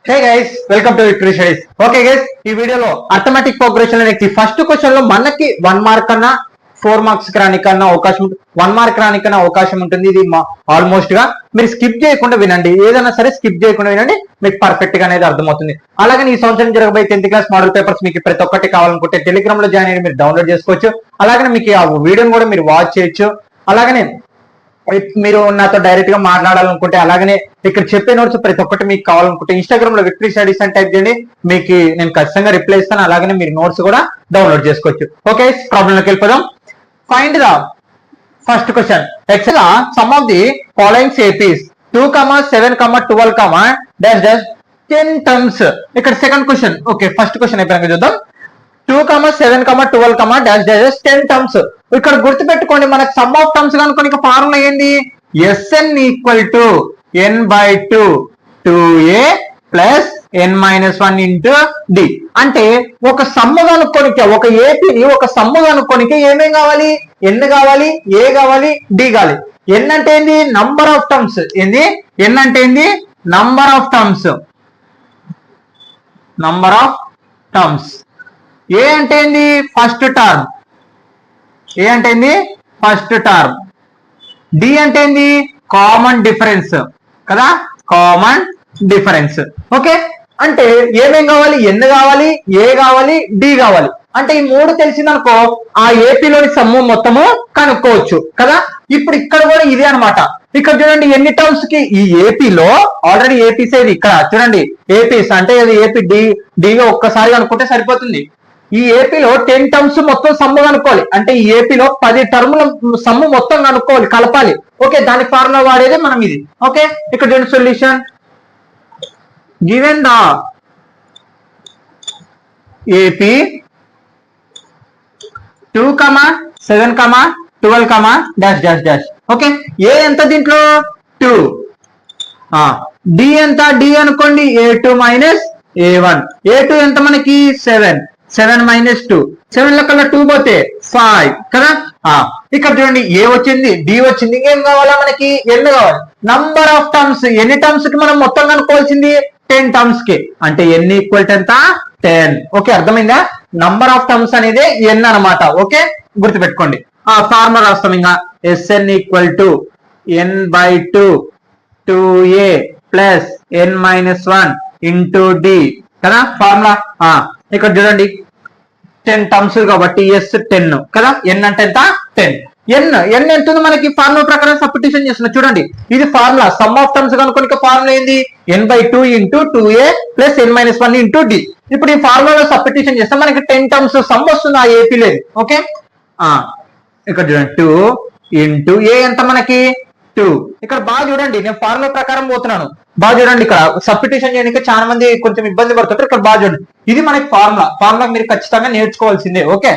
Hey guys, welcome to victory studies. Okay guys, ఈ వీడియోలో arithmetic progression అనేది first question లో మనకి 1 మార్క్ కన్నా 4 మార్క్స్ రానికన్నా అవకాశం 1 మార్క్ రానికన్నా అవకాశం ఉంటుంది. ఇది ఆల్మోస్ట్ గా మీరు స్కిప్ చేయకుండా వినండి. ఏదైనా సరే స్కిప్ చేయకుండా వినండి, మీకు పర్ఫెక్ట్ గా అనేది అర్థమవుతుంది. అలాగే ఈ సంవత్సరం జరగబోయే 10th క్లాస్ మోడల్ పేపర్స్ మీకు ప్రతి ఒక్కటి కావాలనుకుంటే టెలిగ్రామ్ లో జాయిన్ అయ్యి మీరు డౌన్లోడ్ చేసుకోవచ్చు. అలాగే మీకు ఆ వీడియోని కూడా మీరు వాచ్ చేయొచ్చు. అలాగనే మీరు నాతో డైరెక్ట్ గా మాట్లాడాలనుకుంటే, అలాగనే ఇక్కడ చెప్పే నోట్స్ ప్రతి ఒక్కటి మీకు కావాలనుకుంటే ఇన్స్టాగ్రామ్ లో విక్టరీ స్టడీస్ అని టైప్ చేయండి. మీకు నేను ఖచ్చితంగా రిప్లై ఇస్తాను. అలాగనే మీరు నోట్స్ కూడా డౌన్లోడ్ చేసుకోవచ్చు. ఓకే, ప్రాబ్లం లోకి వెళ్ళిపోదాం. Find the first question. Excel sum of the following APs 2, 7, 12, dash dash 10 terms. ఇక్కడ second question. Okay, first question అయిపోయాక చూద్దాం. 2, 7, 12, డాష్ డాష్ 10 టర్మ్స్. ఇక్కడ గుర్తుపెట్టుకోండి, మనకు సమ్ ఆఫ్ టర్మ్స్ కనుక ఫార్ములా ఏంది? Sn equal to n/2 2a plus n-1 into d. అంటే ఒక సమ్ము కనుక్కోనికి, ఒక ఏపీని ఒక సమ్ము కనుక్కోనికి ఏమేం కావాలి? ఎన్ కావాలి, ఏ కావాలి, డి కావాలి. ఎన్ అంటే ఏంది? Number of terms. ఏంది ఎన్ అంటే ఏంది? Number of terms. Number of terms. A అంటే ఏంది? First term. ఏ అంటే ఏంది? First term. డి అంటే ఏంది? కామన్ డిఫరెన్స్ కదా, కామన్ డిఫరెన్స్. ఓకే, అంటే ఏమేం కావాలి? ఎన్ కావాలి, ఏ కావాలి, డి కావాలి. అంటే ఈ మూడు తెలిసిందనుకో ఆ ఏపీలోని సమ్ము మొత్తము కనుక్కోవచ్చు కదా. ఇప్పుడు ఇక్కడ కూడా ఇదే అనమాట. ఇక్కడ చూడండి ఎన్ని టర్మ్స్ కి ఈ ఏపీలో ఆల్రెడీ ఏపీస్ ఏది ఇక్కడ చూడండి. ఏపీస్ అంటే అది ఏపీ డిగా ఒక్కసారి అనుకుంటే సరిపోతుంది. ఈ ఏపీలో 10 టర్మ్స్ మొత్తం సమ్ము కనుక్కోవాలి. అంటే ఈ ఏపీలో 10 టర్ముల సమ్ము మొత్తం కనుక్కోవాలి, కలపాలి. ఓకే, దాని ఫార్ములా వాడేదే మనం ఇది. ఓకే, ఇక్కడ చూడండి solution. Given the AP 2, 7, 12, dash dash dash. Okay, a ఎంత దీంట్లో? 2. డి ఎంత? డి అనుకోండి a2 మైనస్ a1. a2 ఎంత మనకి? 7. 7 మైనస్ 2. 7 లెక్కల 2 పోతే 5 కదా. ఇక్కడ చూడండి ఏ వచ్చింది, డి వచ్చింది. ఇంకేం కావాలా మనకి? ఎన్ని కావాలి? Number of terms. ఎన్ని టర్మ్స్ కి మనం మొత్తం కనుక్కోవాల్సింది? 10 టర్మ్స్ కి. అంటే ఎన్ ఈక్వల్ టు ఎంత? 10. ఓకే, అర్థమైందా? నంబర్ ఆఫ్ టర్మ్స్ అనేది ఎన్ అనమాట. ఓకే, గుర్తుపెట్టుకోండి. ఫార్ములా రాస్తాం ఇంకా. Sn equal to n/2 2a plus n-1 into d కదా ఫార్ములా. ఇక్కడ చూడండి 10 టర్మ్స్ కాబట్టి ఎస్ 10 కదా. ఎన్ అంటే ఎంత? 10. ఎన్ ఎంత ఉంది మనకి? ఫార్ములా ప్రకారం సబ్స్టిట్యూషన్ చేస్తున్నా చూడండి. ఇది ఫార్ములా. సమ్ ఆఫ్ టర్మ్స్ కనుక ఫార్ములా ఏంది? n/2 into 2a plus n-1 into D. ఇప్పుడు ఈ ఫార్ములాలో సబ్స్టిట్యూషన్ చేస్తే మనకి 10 టర్మ్స్ సమ్ వస్తుంది ఆ ఏపీ లేదు. ఓకే, ఇక్కడ చూడండి 2 ఇంటూ ఏ ఎంత మనకి? 2. ఇక్కడ బాగా చూడండి, నేను ఫార్ములా ప్రకారం పోతున్నాను. బాగా చూడండి, ఇక్కడ సబ్స్టిట్యూషన్ చేయడానికి చాలా మంది కొంచెం ఇబ్బంది పడుతుంటారు. ఇక్కడ బాగా చూడండి, ఇది మనకి ఫార్ములా మీరు ఖచ్చితంగా నేర్చుకోవాల్సిందే. ఓకే,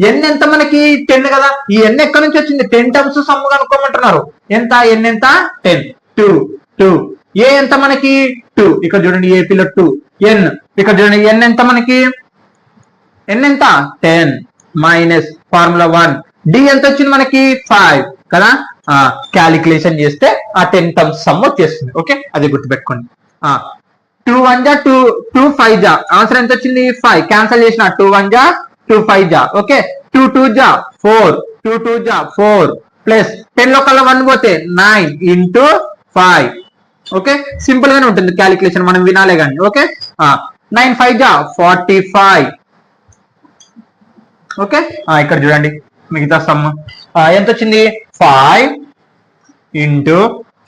ఎన్ ఎంత మనకి? 10 కదా. ఈ ఎన్ ఎక్కడి నుంచి వచ్చింది? 10 టర్మ్స్ సమ్ము కనుక్కోమంటున్నారు. ఎంత? ఎన్ ఎంత? 10. 2. ఏ ఎంత మనకి? 2. ఇక్కడ చూడండి ఏపీలో 2. ఎన్ ఇక్కడ చూడండి ఎన్ ఎంత మనకి? ఎన్ ఎంత? 10 మైనస్ ఫార్ములా 1. డి ఎంత వచ్చింది మనకి? 5 కదా. క్యాలిక్యులేషన్ చేస్తే ఆ 10 టర్మ్స్ సమ్ వచ్చేస్తుంది. ఓకే, అది గుర్తుపెట్టుకోండి. 2 1 జా 2 5 జా ఆన్సర్ ఎంత వచ్చింది? 5. క్యాన్సల్ చేసిన 2 1 జా 2 5 జా. ఓకే, 2 2 జా 4 2 2 జా 4 ప్లస్ 10 లో కల్లా 1 పోతే 9 ఇంటూ 5. ఓకే, సింపుల్ గానే ఉంటుంది క్యాలిక్యులేషన్, మనం వినాలే కానీ. ఓకే, 9 5 జా 45. ఓకే, ఇక్కడ చూడండి మిగతా సమ్ ఎంత వచ్చింది? 5 ఇంటూ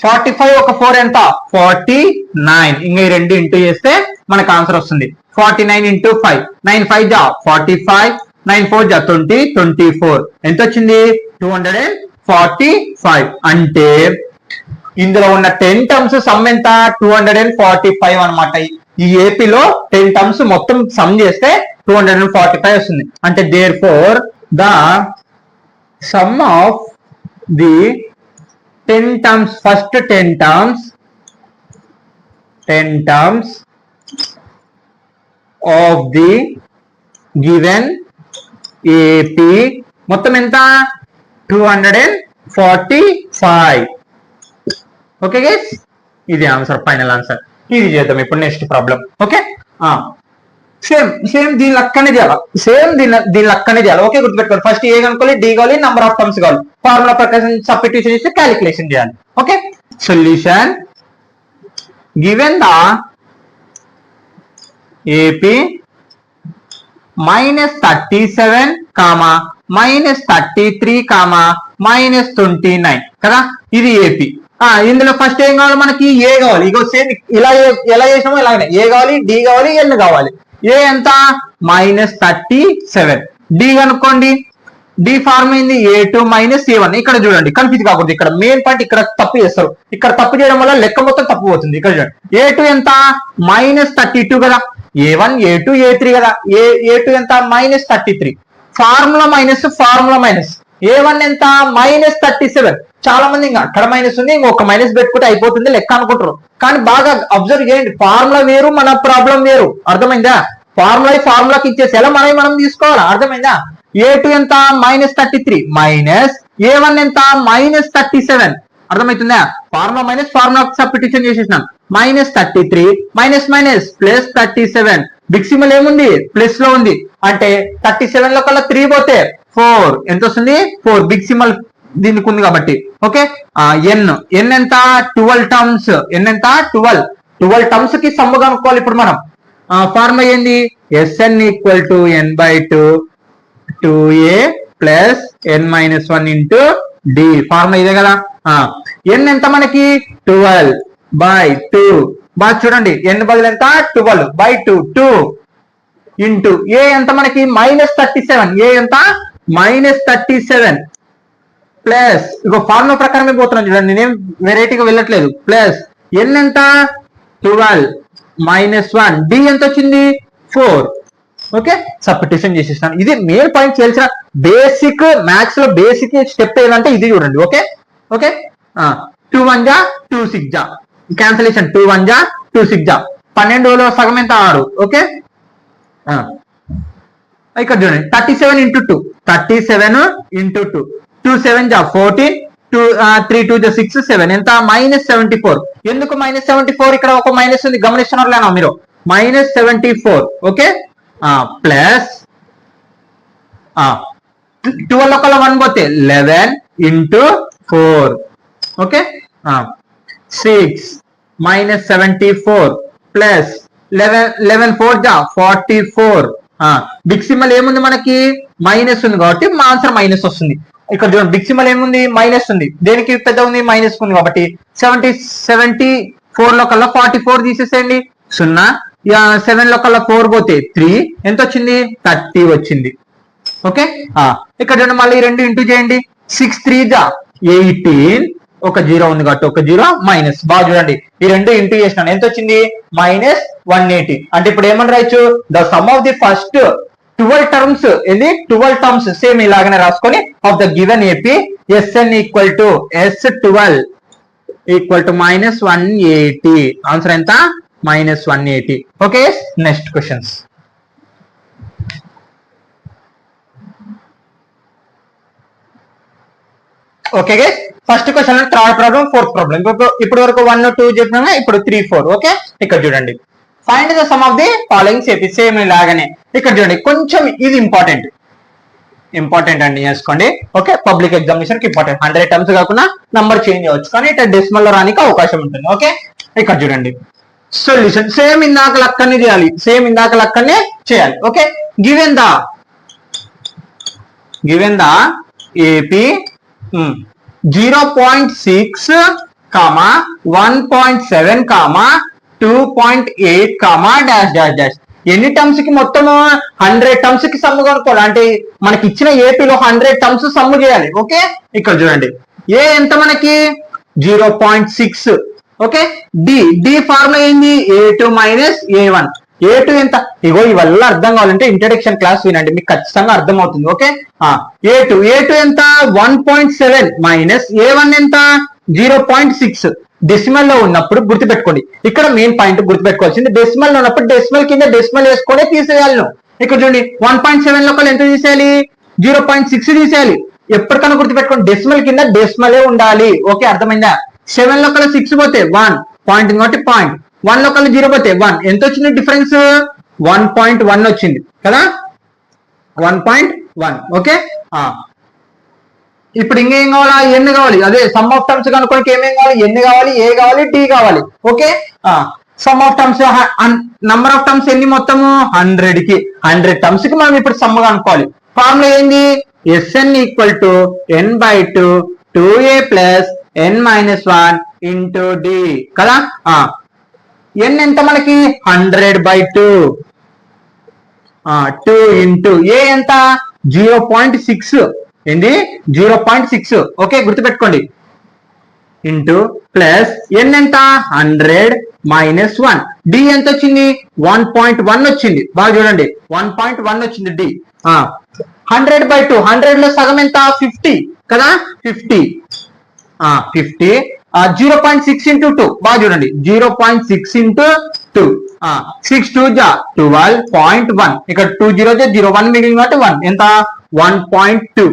45 ఒక 4 ఎంత? 49. ఇంకా ఈ రెండు ఇంటూ చేస్తే మనకు ఆన్సర్ వస్తుంది 49 ఇంటూ 5. 9 5 జా 45, 9 4 జా 20, 24. ఎంత వచ్చింది? 245. అంటే ఇందులో ఉన్న 10 టర్మ్స్ సమ్ ఎంత? 245 అనమాట. ఈ ఏపీలో 10 టర్మ్స్ మొత్తం సమ్ చేస్తే 245 వస్తుంది. అంటే therefore the sum of the 10 terms, first 10 terms of the given AP మొత్తం ఎంత? 245. ఓకే గైస్, ఇది ఆన్సర్, ఫైనల్ ఆన్సర్. ఇది చేద్దాం ఇప్పుడు నెక్స్ట్ ప్రాబ్లం. ఓకే, సేమ్ దీని లక్కనే చేయాలి, దీని లక్కనే చేయాలి. ఓకే, గుర్తుపెట్టుకోండి. ఫస్ట్ ఏ కనుక్కోవాలి, డి కావాలి, నంబర్ ఆఫ్ టర్మ్స్ కావాలి, ఫార్ములా ప్రకారం సబ్స్టిట్యూషన్ చేసి క్యాలిక్యులేషన్ చేయాలి. Okay, solution given the AP -37, -33, -29 కదా, ఇది ఏపీ. ఇందులో ఫస్ట్ ఏం కావాలి మనకి, ఏ కావాలి. ఇగో సేమ్ ఇలా ఎలా చేసినామో ఇలాగనే ఏ కావాలి, డి కావాలి, ఎన్ కావాలి. ఏ ఎంత -37, డి కనుక్కోండి. డి ఫార్మ్ అయింది A2 - A1. ఇక్కడ చూడండి, కన్ఫ్యూజ్ కాకూడదు. ఇక్కడ మెయిన్ పాయింట్ ఇక్కడ తప్పు చేస్తారు. ఇక్కడ తప్పు చేయడం వల్ల లెక్క మొత్తం తప్పు పోతుంది. ఇక్కడ చూడండి, A2 ఎంత -32 కదా, A1 A2 A3 కదా, A2 ఎంత -33. ఫార్ములా మైనస్ A1 ఎంత -37. చాలా మంది ఇంకా అక్కడ మైనస్ ఉంది, ఇంకొక మైనస్ పెట్టుకుంటే అయిపోతుంది లెక్క అనుకుంటారు. కానీ బాగా అబ్జర్వ్ చేయండి, ఫార్ములా వేరు, మన ప్రాబ్లం వేరు. అర్థమైందా? ఫార్ములాకి ఇచ్చేసేలా మనం తీసుకోవాలా. అర్థమైందా? A2 ఎంత -33 మైనస్ A1 ఎంత -37. అర్థమవుతుందా? ఫార్ములా సబ్స్టిట్యూషన్ చేసేసినాం. -33 మైనస్ ప్లస్ 37. బిగ్ సిమల్ ఏముంది, ప్లస్ లో ఉంది. అంటే 37 లో కల్లా 3 పోతే 4 ఎంత వస్తుంది, 4. బిగ్ సిమల్ దీనికి ఉంది కాబట్టి. ఓకే, ఎన్ ఎంత 12 టర్మ్స్. ఎన్ ఎంత 12 టర్మ్స్ కి సమ్ము కనుక్కోవాలి ఇప్పుడు మనం. ఫార్ములా ఏంది, Sn = n/2 2a plus n-1 into d. Formula ఇదే కదా. ఎన్ ఎంత మనకి 12/2. బాగా చూడండి, ఎన్ బదులు ఎంత 12/2 2 ఇంటూ ఏ ఎంత మనకి -37. ఏ ఎంత -37 ప్లస్ ఇగో ఫార్ములా ప్రకారమే పోతున్నాను చూడండి, నేనేం వెరైటీగా వెళ్ళట్లేదు. ప్లస్ ఎన్ ఎంత 12 -1, డి ఎంత వచ్చింది 4. ఓకే, సబ్స్టిట్యూషన్ చేసేస్తాను. ఇది మెయిన్ పాయింట్ చేయాల్సిన బేసిక్ మ్యాథ్స్ లో బేసిక్ స్టెప్ ఏదంటే ఇది చూడండి. ఓకే, 2 1 జా 2 6 జా క్యాన్సలేషన్, 2 1 జా 2 6 జా 12లో సగం ఎంత 6. ఓకే, ఇక్కడ చూడండి 37 ఇంటూ 2 37 ఇంటూ 2 2 7 జా 14 3 2 జా 6 7 ఎంత -74. ఎందుకు -74? ఇక్కడ ఒక మైనస్ ఉంది, గమనిస్తున్నారు లేనా మీరు? -74. ఓకే, ప్లస్ 12 ఒకళ్ళ 1 పోతే 11 ఇంటూ 4. ఓకే, 6 -74 ప్లస్ 11 4 జా 44. బిగ్ సిమ్మల్ ఏముంది మనకి, మైనస్ ఉంది కాబట్టి మా ఆన్సర్ మైనస్ వస్తుంది. ఇక్కడ చూడండి, బిగ్ సిమ్మల్ ఏముంది, మైనస్ ఉంది. దేనికి పెద్ద ఉంది, మైనస్ ఉంది కాబట్టి 74 లో కల్లా 44 తీసేసేయండి. 0 7 లో కల్లా 4 పోతే 3 ఎంత వచ్చింది 30 వచ్చింది. ఓకే, ఇక్కడ చూడండి, మళ్ళీ 2 ఇంటూ చేయండి. 6 3 జా 18, ఒక 0 ఉంది కాబట్టి ఒక 0 మైనస్. బాగా చూడండి, ఈ 2 ఇంటూ చేసినాను, ఎంత వచ్చింది -180. అంటే ఇప్పుడు ఏమని రాయొచ్చు, the sum of the first 12 terms. ఇది 12 టర్మ్స్ సేమ్ ఇలాగనే రాసుకొని of the given AP Sn = S12 = -180. Answer ఎంత -180. Okay, next questions. Okay guys, first question third problem, fourth problem. ఇప్పుడు వరకు 1 2 చెప్పినా, ఇప్పుడు 3 4. ఓకే, ఇక్కడ చూడండి, find the sum of the following AP. Same ఇలాగనే ఇక్కడ చూడండి, కొంచెం ఇది ఇంపార్టెంట్ అండి, చేసుకోండి. ఓకే, పబ్లిక్ ఎగ్జామినేషన్ కి ఇంపార్టెంట్. 100 టర్మ్స్ కాకుండా నంబర్ చేంజ్ అవ్వచ్చు, కానీ ఇట్లా డెసిమల్ లో రానికి అవకాశం ఉంటుంది. ఓకే, ఇక్కడ చూడండి, సొల్యూషన్ సేమ్ ఇందాక లక్కనే చేయాలి. ఓకే, గివెన్ ద ఏపీ 0.6, 1.7, 2.8, ఎన్ని టర్మ్స్ కి మొత్తం 100 టర్మ్స్ కి సమ్ము కనుక్కోవాలి. అంటే మనకి ఇచ్చిన ఏపీలో 100 టర్మ్స్ సమ్ము చేయాలి. ఓకే, ఇక్కడ చూడండి, ఏ ఎంత మనకి 0.6. ఓకే, డి ఫార్ములా ఏంది, A2 - A1. A2 ఎంత, ఇగో ఇవల్ల అర్థం కావాలంటే ఇంట్రడక్షన్ క్లాస్ వినండి, మీకు ఖచ్చితంగా అర్థం అవుతుంది. ఓకే, A2 ఎంత 1.7 మైనస్ A1 ఎంత 0.6. డెసిమల్ లో ఉన్నప్పుడు గుర్తుపెట్టుకోండి, ఇక్కడ మెయిన్ పాయింట్ గుర్తుపెట్టుకోవాల్సింది, డెసిమల్ లో ఉన్నప్పుడు డెసిమల్ కింద డెసిమల్ వేసుకొని తీసేయాలి. ఇక్కడ చూడండి, 1.7 లో ఎంత తీసేయాలి, 0.6 తీసేయాలి. ఎప్పటికైనా గుర్తుపెట్టుకోండి, డెసిమల్ కింద డెసిమలే ఉండాలి. ఓకే, అర్థమైందా? 7 లో 6 పోతే 1 పాయింట్ కాబట్టి పాయింట్, 1 లో కల్లా 0 పోతే 1 ఎంత వచ్చింది డిఫరెన్స్ 1.1 వచ్చింది కదా 1.1 ఓకే ఇప్పుడు ఇంకేం కావాలా ఎన్ని కావాలి అదే సమ్ ఆఫ్ టర్మ్స్ కనుక్కోడానికి ఏమేం కావాలి ఎన్ని కావాలి ఏ కావాలి డి కావాలి okay some of terms number of terms ఎన్ని మొత్తము 100 కి 100 టర్మ్స్ కి మనం ఇప్పుడు సమ్ కనుక్కోవాలి ఫార్ములా ఏంది Sn equal to n/2 2a plus n minus 1 into d కదా n ఎంత మనకి 100/2 2 ఇంటూ ఏ ఎంత 0.6 ఏంది 0.6 ఓకే గుర్తుపెట్టుకోండి ఇంటూ ప్లస్ n ఎంత 100 మైనస్ 1 డి ఎంత వచ్చింది 1.1 వచ్చింది బాగా చూడండి 1.1 వచ్చింది డి 100/2 100 లో సగం ఎంత 50 కదా 50 0.6 ఇంటూ 2 బాగా చూడండి 0.6 ఇంటూ 2 6 2 జా 12.1 ఇక్కడ 2 0 జా 0 1 మిగిలింది కాబట్టి 1 ఎంత 1.2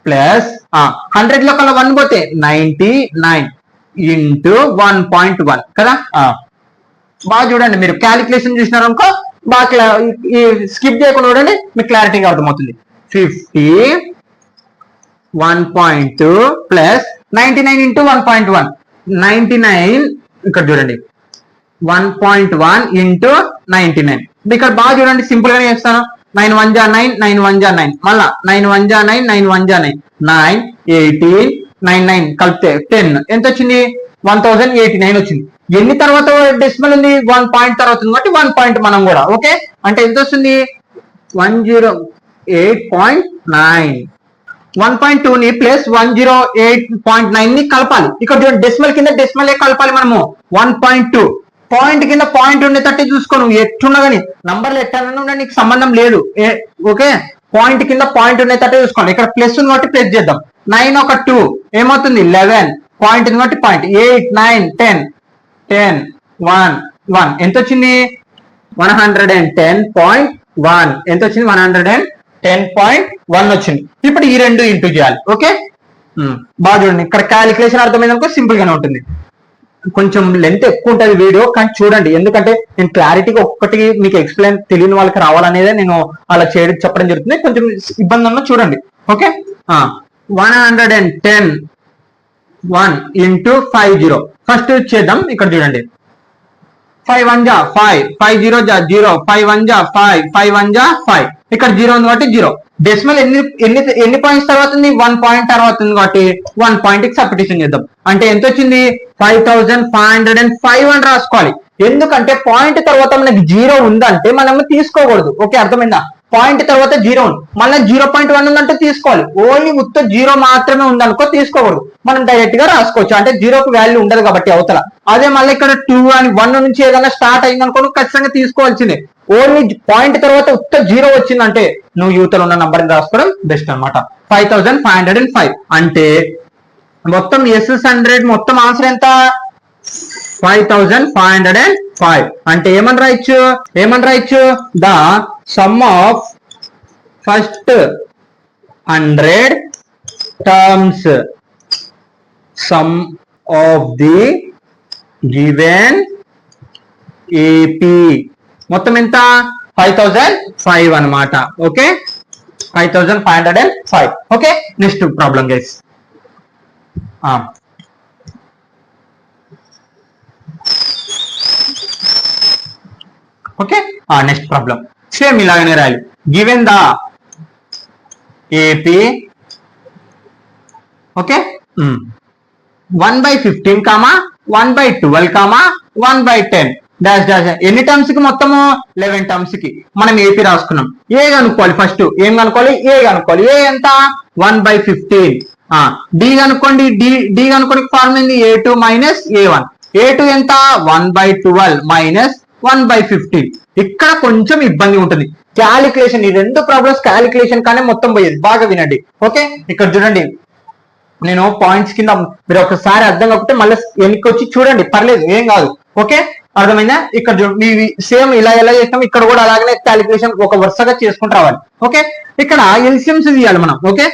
ప్లస్ 100 లో కల్లా 1 పోతే 99 ఇంటూ 1.1 కదా బాగా చూడండి మీరు క్యాలిక్యులేషన్ చూసినారు అనుకో బాగా స్కిప్ చేయకుండా చూడండి మీకు క్లారిటీగా అర్థమవుతుంది 50 1.2 ప్లస్ 99 ఇంటూ 1.1 99 ఇక్కడ చూడండి 1.1 ఇంటూ 99 ఇక్కడ బాగా చూడండి సింపుల్ గానే చేస్తాను 9 1 జా 9 9 1 జా 9 మళ్ళా 9 1 జా 9 9 1 జా 9 9 18 9 9 కలిపితే 10 ఎంత వచ్చింది 1089 వచ్చింది ఎన్ని తర్వాత డెసిమల్ ఉంది 1 పాయింట్ తర్వాత ఉంది కాబట్టి 1 పాయింట్ మనం కూడా ఓకే అంటే ఎంత వస్తుంది 108.9 1.2 ని ప్లస్ 108.9 ని కలపాలి ఇక్కడ చూడండి డెసిమల్ కింద డెసిమల్ కలపాలి మనము 1.2 పాయింట్ కింద పాయింట్ ఉండేటట్టే చూసుకో నువ్వు ఎట్టున్నా కానీ నంబర్లు ఎట్టన్నా నీకు సంబంధం లేదు ఓకే పాయింట్ కింద పాయింట్ ఉండేటట్టే చూసుకోండి ఇక్కడ ప్లస్ ఉంది కాబట్టి ప్లస్ చేద్దాం 9 ఒక 2 ఏమవుతుంది 11 పాయింట్ ఉంది కాబట్టి పాయింట్ 8 9 10 10 1 1 ఎంత వచ్చింది 110.1 ఎంత వచ్చింది 110.1 వచ్చింది ఇప్పుడు ఈ రెండు ఇంటూ చేయాలి ఓకే బాగా చూడండి ఇక్కడ క్యాలిక్యులేషన్ అర్థమైందనుకో సింపుల్ గానే ఉంటుంది కొంచెం లెంత్ ఎక్కువ ఉంటుంది వీడియో కానీ చూడండి ఎందుకంటే నేను క్లారిటీగా ఒక్కటి మీకు ఎక్స్ప్లెయిన్ తెలియని వాళ్ళకి రావాలనేదే నేను అలా చేయడం చెప్పడం జరుగుతుంది కొంచెం ఇబ్బంది ఉన్నా చూడండి ఓకే 110 1 ఇంటూ 50 ఫస్ట్ చేద్దాం ఇక్కడ చూడండి 5 1 జా 5 5 0 జా 0 5 1 జా 5 5 1 జా 5 ఇక్కడ 0 ఉంది కాబట్టి 0 డెసిమల్ ఎన్ని పాయింట్స్ తర్వాత ఉంది 1 పాయింట్ తర్వాత ఉంది కాబట్టి 1 పాయింట్ కి సబ్స్టిట్యూషన్ చేద్దాం అంటే ఎంత వచ్చింది 5505 అని రాసుకోవాలి ఎందుకంటే పాయింట్ తర్వాత మనకి 0 ఉందంటే మనం తీసుకోకూడదు ఓకే అర్థమైందా పాయింట్ తర్వాత 0 ఉంది మళ్ళీ 0.1 ఉందంటే తీసుకోవాలి ఓన్లీ ఉత్త 0 మాత్రమే ఉందనుకో తీసుకోకూడదు మనం డైరెక్ట్ గా రాసుకోవచ్చు అంటే 0కి వాల్యూ ఉండదు కాబట్టి అవతల అదే మళ్ళీ ఇక్కడ 2 అని 1 నుంచి ఏదైనా స్టార్ట్ అయిందనుకో ఖచ్చితంగా తీసుకోవాల్సిందే ఓన్లీ పాయింట్ తర్వాత ఉత్త 0 వచ్చిందంటే నువ్వు యూతలో ఉన్న నంబర్ రాసుకోవడం బెస్ట్ అనమాట 5505 అంటే మొత్తం S100 మొత్తం ఆన్సర్ ఎంత 5505 అంటే ఏమని రాయొచ్చు the sum of first 100 terms sum of the given AP మొత్తం ఎంత 5005 అన్నమాట okay 5505 okay next problem guys okay next problem same ఇలాగనే రాయాలి given the AP okay 1/15 1/12 1/10 dash dash ఎన్ని టర్మ్స్ కి మొత్తము 11 టర్మ్స్ కి మనం ఏపీ రాసుకున్నాం ఏ కనుక్కోవాలి ఫస్ట్ ఏం కనుక్కోవాలి ఏ కనుక్కోవాలి ఏ ఎంత 1/15 డి కనుక్కోండి డి కనుక్కోండి ఫార్మ్ ఏంది A2 మైనస్ A1 A2 ఎంత 1/12 మైనస్ 1/15 ఇక్కడ కొంచెం ఇబ్బంది ఉంటుంది క్యాలిక్యులేషన్ ఈ రెండు ప్రాబ్లమ్స్ క్యాలిక్యులేషన్ కానీ మొత్తం పోయేది బాగా వినండి ఓకే ఇక్కడ చూడండి నేను పాయింట్స్ కింద మీరు ఒకసారి అర్థం కాకపోతే మళ్ళీ వెనక్కి వచ్చి చూడండి పర్లేదు ఏం కాదు ఓకే అర్థమైందా ఇక్కడ సేమ్ ఇలా ఎలా చేస్తాం ఇక్కడ కూడా అలాగనే క్యాలిక్యులేషన్ ఒక వరుసగా చేసుకుంటూ రావాలి ఓకే ఇక్కడ ఎల్సిఎంస్ తీయాలి మనం ఓకే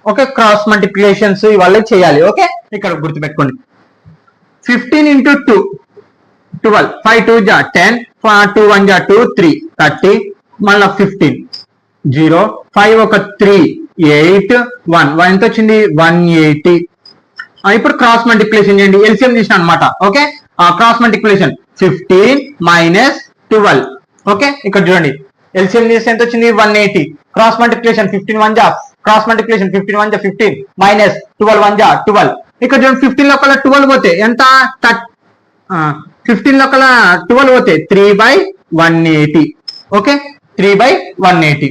ఓకే క్రాస్ మల్టిప్లికేషన్స్ ఇవన్నీ చేయాలి ఓకే ఇక్కడ గుర్తుపెట్టుకోండి 15 into 2 12, 5 2 జా 10, 2 1 జా 2, 3 30, మళ్ళీ 15 0, 5 ఒక 3 8 1 ఎంత వచ్చింది 180. ఇప్పుడు క్రాస్ మల్టిప్లికేషన్ చేయండి, ఎల్సిఎం తీసిన అనమాట. Okay, cross multiplication 15 minus 12. Okay, ఇక్కడ చూడండి ఎల్సిఎం తీస్తే ఎంత వచ్చింది 180. క్రాస్ మల్టిప్లికేషన్ 15 1 జా, క్రాస్ మల్టిప్లికేషన్ 15 1 జా 15 మైనస్ 12 1 జా 12. ఇక్కడ చూడండి 15 లోపల 12 పోతే ఎంత, 15 లోపల 12 పోతే 3/180. ఓకే, 3/180.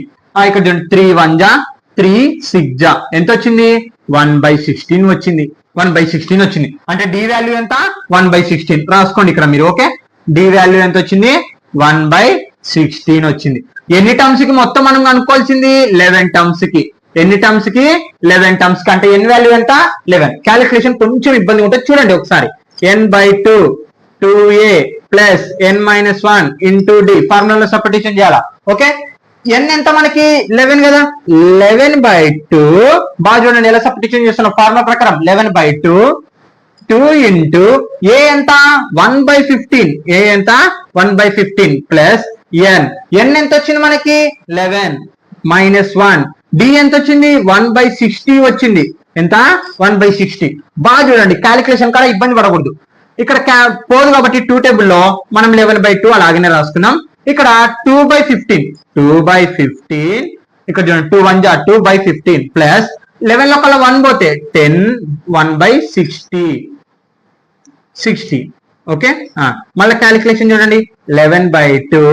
ఇక్కడ చూడండి 3 1 జా 3 6 జా ఎంత వచ్చింది 1/16 వచ్చింది. 1/16 వచ్చింది అంటే డి వాల్యూ ఎంత 1/16 రాసుకోండి ఇక్కడ మీరు. ఓకే, డి వాల్యూ ఎంత వచ్చింది 1/16 వచ్చింది. ఎన్ని టర్మ్స్ కి మొత్తం మనం కనుక్కోవాల్సింది 11 టర్మ్స్ కి. ఎన్ని టర్మ్స్ కి 11 టర్మ్స్ కి అంటే ఎన్ వాల్యూ ఎంత 11. క్యాలిక్యులేషన్ కొంచెం ఇబ్బంది ఉంటుంది, చూడండి ఒకసారి. n/2 2a plus n-1 into d ఫార్ములాలో సబ్స్టిట్యూషన్ చేయాలా. ఓకే, n ఎంత మనకి 11 కదా, 11/2 బాగా చూడండి ఎలా సబ్స్టిట్యూషన్ చేస్తున్నాం ఫార్ములా ప్రకారం. 11/2 2 ఇంటూ ఏ ఎంత 1/15, ఏ ఎంత 1/15 ప్లస్ n ఎంత వచ్చింది మనకి 11 మైనస్ 1, డి ఎంత వచ్చింది 1/60 వచ్చింది. ఎంత 1/60. బాగా చూడండి క్యాలిక్యులేషన్ కూడా ఇబ్బంది పడకూడదు. ఇక్కడ పోదు కాబట్టి 2 టేబుల్లో మనం 11/2 అలాగనే రాసుకున్నాం. ఇక్కడ 2/15 ఇక్కడ చూడండి 2 1 జా 2/15 ప్లస్ 11 లో కల్లా 1 పోతే 10 1/60. ఓకే, మళ్ళీ క్యాలిక్యులేషన్ చూడండి 11/2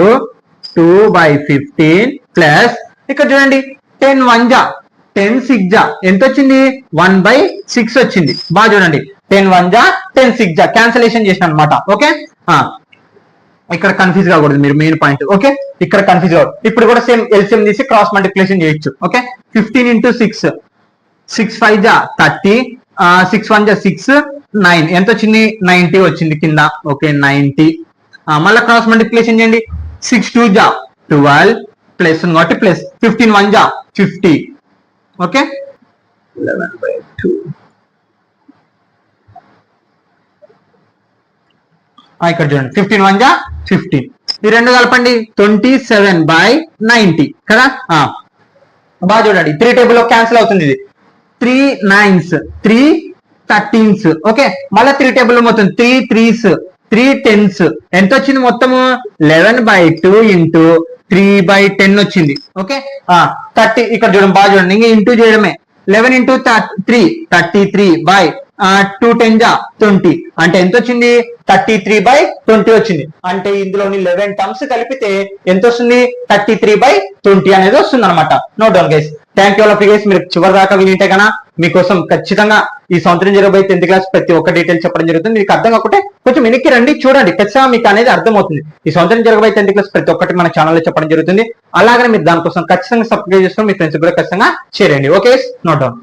2/15 ప్లస్ ఇక్కడ చూడండి 10 1 జా 10 6 జా ఎంత వచ్చింది 1/6 వచ్చింది. బాగా చూడండి 10 1 జా 10 6 జా క్యాన్సిలేషన్ చేసిన అనమాట. ఓకే, ఇక్కడ కన్ఫ్యూజ్ కాకూడదు మీరు, మెయిన్ పాయింట్. ఓకే, ఇక్కడ కన్ఫ్యూజ్ కావద్దు. ఇప్పుడు కూడా సేమ్ ఎల్సిఎం తీసి క్రాస్ మల్టిప్లికేషన్ చేయొచ్చు. ఓకే, 15 ఇంటూ 6 6 5 జా 30, 6 1 జా 6 9 ఎంత వచ్చింది 90 వచ్చింది కింద. ఓకే 90. మళ్ళీ క్రాస్ మల్టిప్లికేషన్ చేయండి 6 2 జా 12 ప్లస్ కాబట్టి ప్లస్ 15 1 జా 50. ఓకే 11/2 ఇక్కడ చూడండి 15 1 జా 15. ఈ రెండు కలపండి 27/90 కదా. బాగా చూడండి 3 టేబుల్ లో క్యాన్సిల్ అవుతుంది. ఇది 3 9s 3 13s. ఓకే, మళ్ళీ 3 టేబుల్ మొత్తం 3 3s 3 10s ఎంత వచ్చింది మొత్తము 11/2 ఇంటూ 3/10 వచ్చింది. ఓకే 30. ఇక్కడ చూడండి బాగా చూడండి ఇంకా ఇంటూ చేయడమే. 11 ఇంటూ 3 33/2 10 జా 20 అంటే ఎంత వచ్చింది 33/20 వచ్చింది. అంటే ఇందులోని 11 టర్మ్స్ కలిపితే ఎంత వస్తుంది 33/20 అనేది వస్తుంది అనమాట. Note down guys. Thank you all of you guys. మీరు చివరి దాకా వింటే కన్నా మీకోసం ఖచ్చితంగా ఈ సంవత్సరం జరగబోయే 10th క్లాస్ ప్రతి ఒక్క డీటెయిల్ చెప్పడం జరుగుతుంది. మీకు అర్థం కాకుంటే కొంచెం వెనక్కి రండి, చూడండి, ఖచ్చితంగా మీకు అనేది అర్థమవుతుంది. ఈ సంవత్సరం జరగబోయే 10th క్లాస్ ప్రతి ఒక్కటి మన ఛానల్లో చెప్పడం జరుగుతుంది. అలాగే మీరు దానికోసం ఖచ్చితంగా సబ్స్క్రైబ్ చేసుకొని మీ ఫ్రెండ్స్ కూడా ఖచ్చితంగా షేర్ చేయండి. Okay, note down.